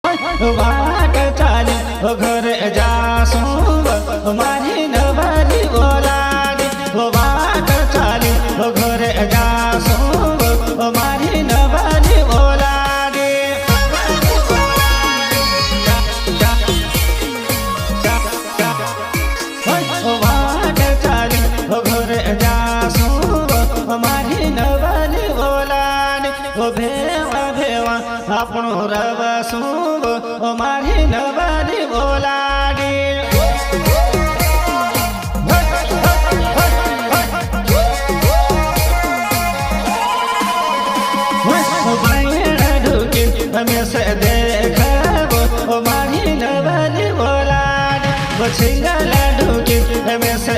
वाट चाली घर जासू मारी नवाली बोलाडी वाट चाली घर जासू मारी नवाली बोलाडी वाट चाली घर जासू मारी नवाली बोलाडी भेवा भेवा આપણો રવસુ મારી નવાલી બોલાડી તમે સે દેખાવો મારી નવાલી બોલાડી સિંગલા ઢૂકી તમે સે